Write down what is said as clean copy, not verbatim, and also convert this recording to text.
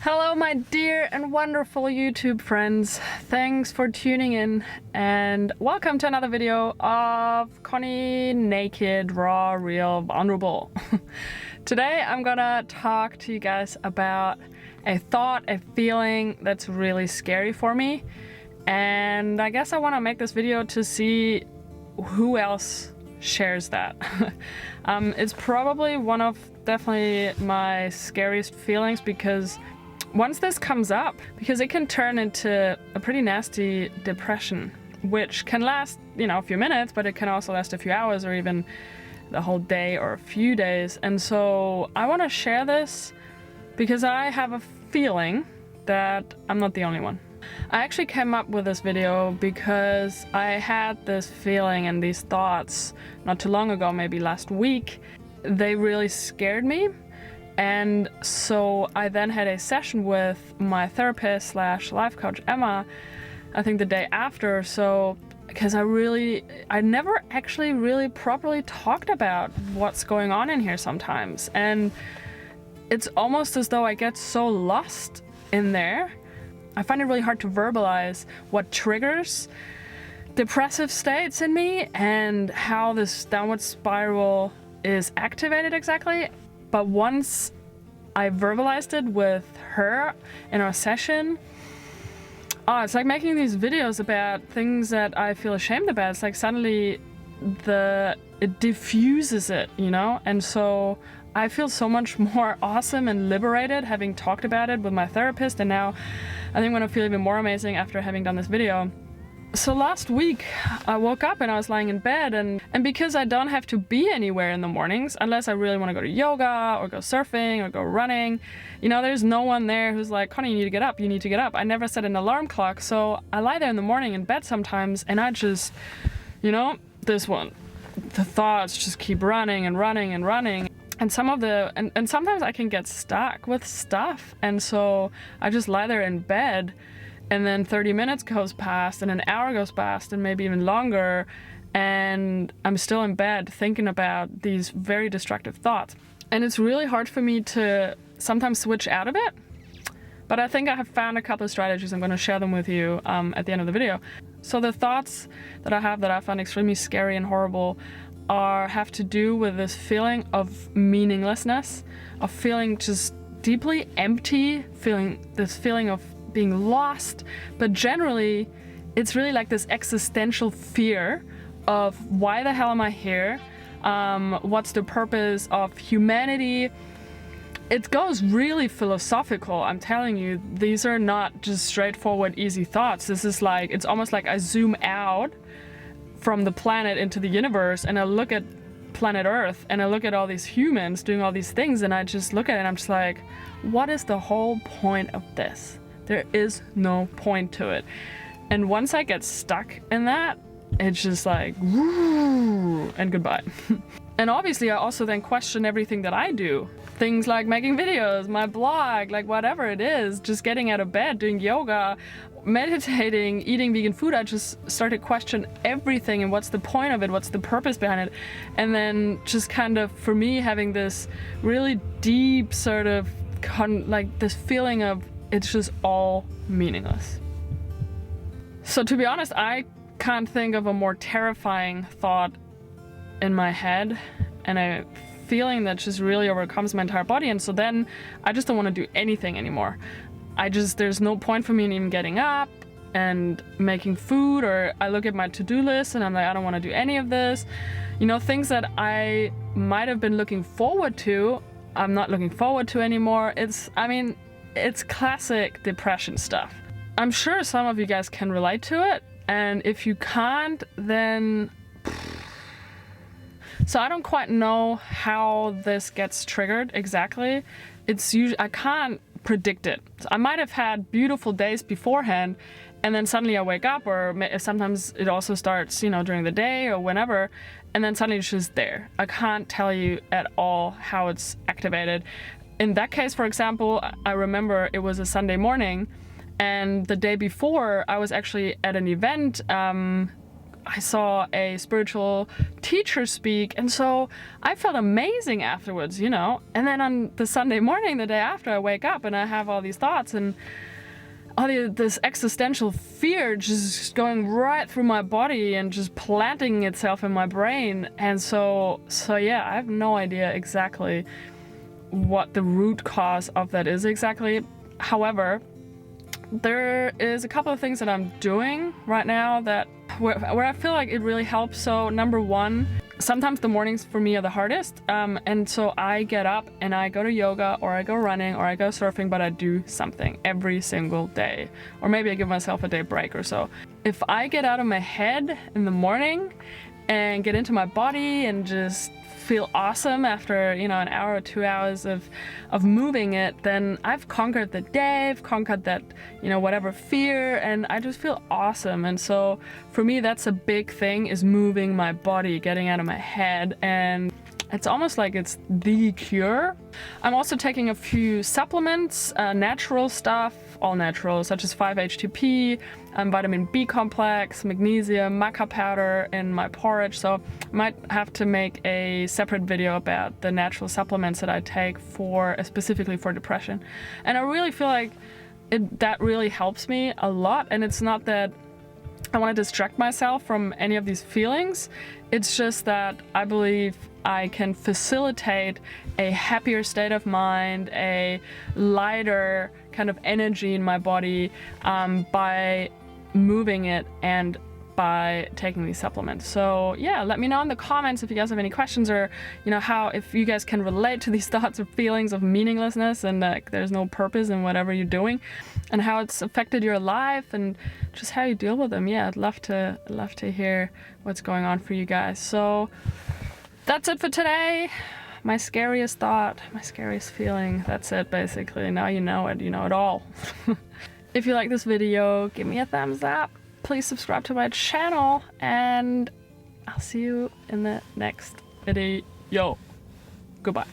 Hello, my dear and wonderful YouTube friends. Thanks for tuning in and welcome to another video of Connie Naked, Raw, Real, Vulnerable. Today I'm gonna talk to you guys about a thought, a feeling that's really scary for me. And I guess I want to make this video to see who else shares that. It's probably one of definitely my scariest feelings because once this comes up, because it can turn into a pretty nasty depression, which can last, a few minutes, but it can also last a few hours or even the whole day or a few days. And so I want to share this because I have a feeling that I'm not the only one. I actually came up with this video because I had this feeling and these thoughts not too long ago, maybe last week. They really scared me. And so I then had a session with my therapist slash life coach, Emma, I think the day after. So, because I never actually really properly talked about what's going on in here sometimes. And it's almost as though I get so lost in there. I find it really hard to verbalize what triggers depressive states in me and how this downward spiral is activated exactly. But once I verbalized it with her in our session, it's like making these videos about things that I feel ashamed about. It's like suddenly it diffuses it, And so I feel so much more awesome and liberated having talked about it with my therapist, and now I think I'm gonna feel even more amazing after having done this video. So last week I woke up and I was lying in bed, and because I don't have to be anywhere in the mornings unless I really want to go to yoga or go surfing or go running, there's no one there who's like, Connie, you need to get up, you need to get up. I never set an alarm clock, so I lie there in the morning in bed sometimes and I just, this one, the thoughts just keep running and running and running. And and sometimes I can get stuck with stuff, and so I just lie there in bed. And then 30 minutes goes past and an hour goes past and maybe even longer, and I'm still in bed thinking about these very destructive thoughts. And it's really hard for me to sometimes switch out of it. But I think I have found a couple of strategies. I'm going to share them with you at the end of the video. So the thoughts that I have that I find extremely scary and horrible have to do with this feeling of meaninglessness, of feeling just deeply empty, this feeling of being lost. But generally it's really like this existential fear of why the hell am I here? What's the purpose of humanity? It goes really philosophical. I'm telling you, these are not just straightforward easy thoughts. This is like, it's almost like I zoom out from the planet into the universe and I look at planet Earth and I look at all these humans doing all these things, and I just look at it and I'm just like, what is the whole point of this? There is no point to it. And once I get stuck in that, it's just like, woo, and goodbye. And obviously I also then question everything that I do. Things like making videos, my blog, like whatever it is, just getting out of bed, doing yoga, meditating, eating vegan food. I just started to question everything and what's the point of it, what's the purpose behind it. And then just kind of, for me, having this really deep sort of like this feeling of it's just all meaningless. So to be honest, I can't think of a more terrifying thought in my head and a feeling that just really overcomes my entire body. And so then I just don't want to do anything anymore. There's no point for me in even getting up and making food, or I look at my to-do list and I'm like, I don't want to do any of this. Things that I might have been looking forward to, I'm not looking forward to anymore. It's classic depression stuff. I'm sure some of you guys can relate to it, and if you can't, then so I don't quite know how this gets triggered exactly. I can't predict it. I might have had beautiful days beforehand, and then suddenly I wake up, or sometimes it also starts, during the day or whenever, and then suddenly it's just there. I can't tell you at all how it's activated. In that case, for example, I remember it was a Sunday morning, and the day before I was actually at an event I saw a spiritual teacher speak, and so I felt amazing afterwards, you know. And then on the Sunday morning, the day after, I wake up and I have all these thoughts and this existential fear just going right through my body and just planting itself in my brain. And so yeah, I have no idea exactly what the root cause of that is exactly. However, there is a couple of things that I'm doing right now that where I feel like it really helps. So number one, sometimes the mornings for me are the hardest, and so I get up and I go to yoga, or I go running, or I go surfing, but I do something every single day, or maybe I give myself a day break or so. If I get out of my head in the morning and get into my body and just feel awesome after, you know, an hour or 2 hours of moving it, then I've conquered the day, I've conquered that, you know, whatever fear, and I just feel awesome. And so for me, that's a big thing, is moving my body, getting out of my head, and it's almost like it's the cure. I'm also taking a few supplements, natural stuff, all natural, such as 5-HTP, vitamin B complex, magnesium, maca powder in my porridge. So I might have to make a separate video about the natural supplements that I take for specifically for depression. And I really feel like that really helps me a lot. And it's not that I want to distract myself from any of these feelings. It's just that I believe I can facilitate a happier state of mind, a lighter kind of energy in my body by moving it and by taking these supplements. So yeah, let me know in the comments if you guys have any questions, or you know, if you guys can relate to these thoughts or feelings of meaninglessness and there's no purpose in whatever you're doing, and how it's affected your life and just how you deal with them. Yeah, I'd love to hear what's going on for you guys. So that's it for today. My scariest thought, my scariest feeling, that's it basically. Now you know it all. If you like this video, give me a thumbs up. Please subscribe to my channel, and I'll see you in the next video. Goodbye.